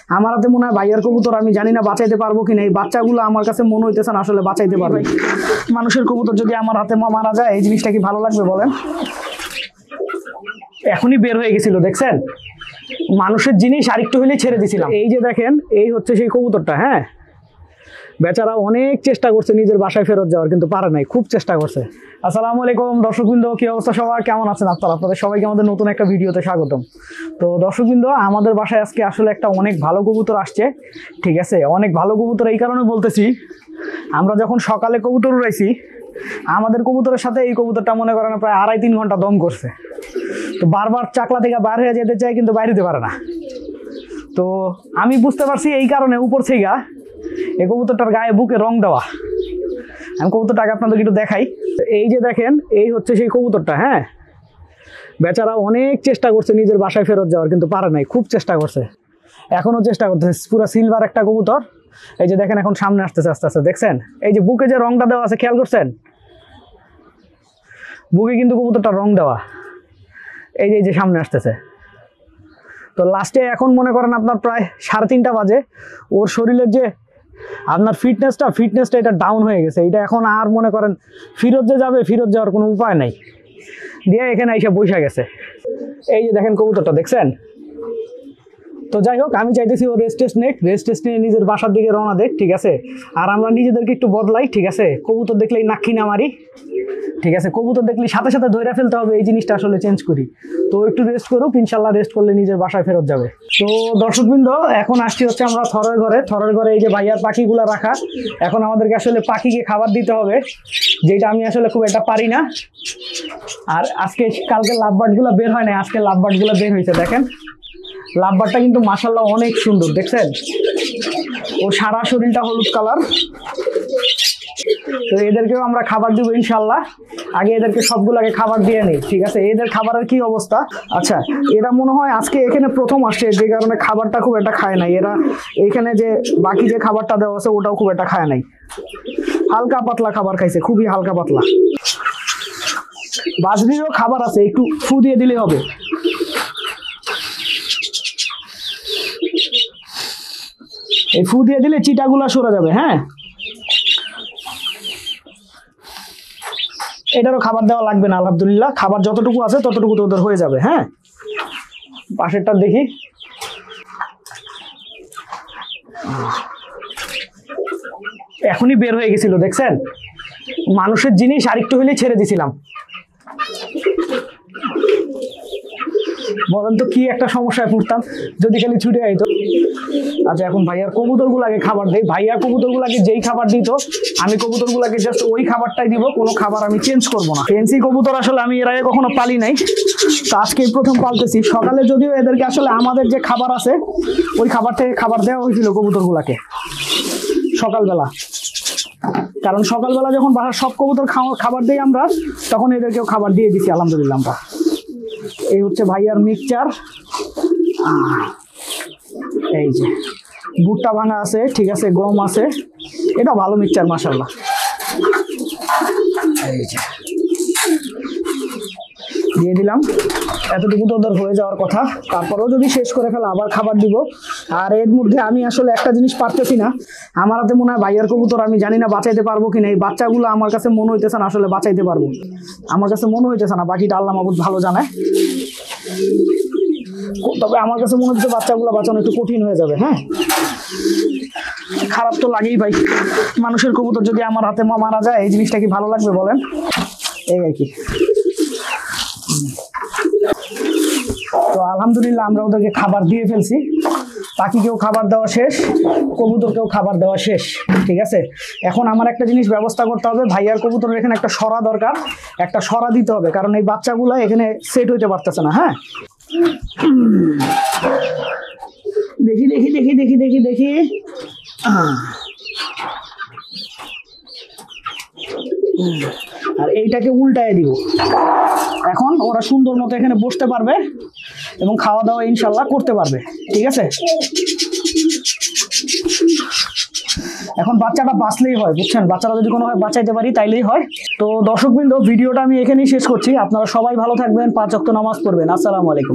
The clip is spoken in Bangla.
আমার হাতে মনে হয় ভাইয়ার কবুতর, আমি জানি না বাঁচাইতে পারবো কিনা। এই বাচ্চাগুলো আমার কাছে মনে হইতেছে না আসলে বাঁচাইতে পারবে। মানুষের কবুতর যদি আমার হাতে মারা যায় এই জিনিসটা কি ভালো লাগবে বলেন? এখনই বের হয়ে গেছিল, দেখছেন? মানুষের জিনিস আরেকটু হলেই ছেড়ে দিছিলাম। এই যে দেখেন, এই হচ্ছে সেই কবুতরটা। হ্যাঁ, বেচারা অনেক চেষ্টা করছে নিজের বাসায় ফেরত যাওয়ার, কিন্তু পারে নাই, খুব চেষ্টা করছে। আসসালামু আলাইকুম দর্শকবৃন্দ, কি অবস্থা সবার, কেমন আছেন আপনারা? আপনাদের সবাইকে আমাদের নতুন একটা ভিডিওতে স্বাগতম। তো দর্শকবৃন্দ, আমাদের বাসায় আজকে আসলে একটা অনেক ভালো কবুতর আসছে। ঠিক আছে, অনেক ভালো কবুতর এই কারণে বলতেছি, আমরা যখন সকালে কবুতর উড়াইছি, আমাদের কবুতরের সাথে এই কবুতরটা মনে করেন প্রায় 2.5-3 ঘন্টা দম করছে। তো বারবার চাকলা থেকে বার হয়ে যেতে চায়, কিন্তু বাইরে যেতে পারে না। তো আমি বুঝতে পারছি এই কারণে উপর থেকে এই কবুতরটার গায়ে বুকে রং দেওয়া। আমি কবুতরটাকে আপনাদের একটু দেখাই। এই যে দেখেন, এই হচ্ছে সেই কবুতরটা। হ্যাঁ, বেচারা অনেক চেষ্টা করছে নিজের বাসায় ফেরত যাওয়ার, কিন্তু পারে নাই, খুব চেষ্টা করছে, এখনো চেষ্টা করতেছে। পুরো সিলভার একটা কবুতর। এই যে দেখেন, এখন সামনে আসতেছে আস্তে আস্তে, দেখছেন? এই যে বুকে যে রংটা দেওয়া আছে, খেয়াল করছেন? বুকে কিন্তু কবুতরটা রং দেওয়া। এই যে সামনে আসতেছে। তো লাস্টে এখন মনে করেন আপনার প্রায় 3:30 বাজে, ওর শরীরের যে আপনার ফিটনেসটা এটা ডাউন হয়ে গেছে। এটা এখন আর মনে করেন ফিরত যে যাবে, ফিরত যাওয়ার কোনো উপায় নাই, দিয়ে এখানে এসে বসে গেছে। এই যে দেখেন কবুতরটা, দেখছেন? তো যাই হোক, আমি চাইতেছি ও রেস্ট নিয়ে নিজের বাসার দিকে রওনা দেখ। ঠিক আছে, আর আমরা নিজেদেরকে একটু বদলাই। ঠিক আছে, কবুতর দেখলেই নাক্ষি না মারি। ঠিক আছে, কবুতর দেখলে সাথে সাথে ধরে ফেলতে হবে, এই জিনিসটা আসলে চেঞ্জ করি। তো একটু রেস্ট করুক, ইনশাল্লাহ রেস্ট করলে নিজের বাসায় ফেরত যাবে। তো দর্শকবৃন্দ, এখন আসছি হচ্ছে আমরা থরের ঘরে। এই যে ভাইয়ার পাখিগুলো রাখা, এখন আমাদেরকে আসলে পাখিকে খাবার দিতে হবে, যেটা আমি আসলে খুব একটা পারি না। আর কালকে লাভবার্ডগুলো বের হয় না, আজকে লাভবার্ডগুলো বের হয়েছে। দেখেন, লাভবার্ডটা কিন্তু মাশাআল্লাহ অনেক সুন্দর, দেখছেন? ওর সারা শরীরটা হলুদ কালার। তো এদেরকেও আমরা খাবার দিব ইনশাল্লাহ। আগে এদেরকে সবগুলোকে খাবার দিয়ে নিই। ঠিক আছে, এদের খাবারের কি অবস্থা? আচ্ছা, এরা মনে হয় আজকে এখানে প্রথম আসছে, যে কারণে খাবারটা খুব একটা খায় নাই। এরা এখানে যে বাকি যে খাবারটা দেওয়া আছে ওটাও খুব একটা খায় নাই, হালকা পাতলা খাবার খাইছে, খুবই হালকা পাতলা। বাজরিরও খাবার আছে, একটু ফু দিয়ে দিলে হবে। এই ফু দিয়ে দিলে চিটাগুলা সরে যাবে। হ্যাঁ, এটারও খাবার দেওয়া লাগবে না, আলহামদুলিল্লাহ। খাবার যতটুকু আছে ততটুকু তো ওদের হয়ে যাবে। হ্যাঁ, পাশেরটা দেখি। এখনই বের হয়ে গেছিল, দেখছেন? মানুষের জিনিস আরেকটু হলেই ছেড়ে দিছিলাম। বলেন তো কি একটা সমস্যায় পড়তাম যদি খালি ছুটে আইতো। আচ্ছা, এখন ভাইয়ার কবুতরগুলাকে খাবার দেই। ভাইয়া কবুতরগুলাকে যেই খাবার দিত, আমি কবুতরগুলাকে জাস্ট ওই খাবারটাই দিব, কোনো খাবার আমি চেঞ্জ করব না। ফেন্সি কবুতর আসলে আমি এর আগে কখনো পালি নাই, তো আজকে প্রথম পালতেছি। সকালে যদিও এদেরকে আসলে আমাদের যে খাবার আছে ওই খাবার থেকে খাবার দেওয়া হয়েছিল কবুতরগুলাকে সকালবেলা, কারণ সকালবেলা যখন বাসার সব কবুতর খাবার দিই আমরা, তখন এদেরকেও খাবার দিয়ে দিছি আলহামদুলিল্লাহ আমরা। এই হচ্ছে ভাইয়ার মিক্সচার। এই যে ভুট্টা ভাঙা আছে, ঠিক আছে, গম আছে, এটা ভালো মিক্সচার মাশাআল্লাহ। এই যে দিয়ে দিলাম, এতটুকু তো ওদের হয়ে যাওয়ার কথা। তারপরেও যদি শেষ করে ফেলে আবার খাবার দিব। আর এর মধ্যে আমি আসলে একটা জিনিস পারতেছি না, আমার হাতে মনে হয় ভাইয়ার কবুতর, আমি জানি না বাঁচাইতে পারবো কিনা। এই বাচ্চাগুলো আমার কাছে মনে হইতেছে না আসলে বাঁচাইতে পারবো, আমার কাছে মনে হইতেছে না। বাকিটা আল্লাহ মাহবুব ভালো জানায়, তবে আমার কাছে মনে হচ্ছে বাচ্চাগুলো বাঁচানো একটু কঠিন হয়ে যাবে। হ্যাঁ, খারাপ তো লাগেই ভাই। মানুষের কবুতর যদি আমার হাতে মারা যায় এই জিনিসটা কি ভালো লাগবে বলেন? এই আর কি। তো আলহামদুলিল্লাহ আমরা ওদেরকে খাবার দিয়ে ফেলছি, পাখিকেও খাবার দেওয়া শেষ, কবুতরকেও খাবার দেওয়া শেষ। ঠিক আছে, এখন আমার একটা জিনিস ব্যবস্থা করতে হবে। ভাইয়ার কবুতরের এখানে একটা সরা দরকার, একটা সরা দিতে হবে, কারণ এই বাচ্চাগুলো এখানে সেট হইতে পারতেছে না। হ্যাঁ, দেখি দেখি দেখি দেখি দেখি দেখি আর এইটাকে উল্টায় দিব। এখন ওরা সুন্দর মতো এখানে বসতে পারবে এবং খাওয়া দাওয়া ইনশাল্লাহ করতে পারবে। ঠিক আছে, এখন বাচ্চাটা বাঁচলেই হয়, বুঝছেন? বাচ্চারা যদি কোনোভাবে বাঁচাইতে পারি তাইলেই হয়। তো দর্শকবৃন্দ, ভিডিওটা আমি এখানেই শেষ করছি। আপনারা সবাই ভালো থাকবেন, 5 ওয়াক্ত নামাজ পড়বেন। আসসালামু আলাইকুম।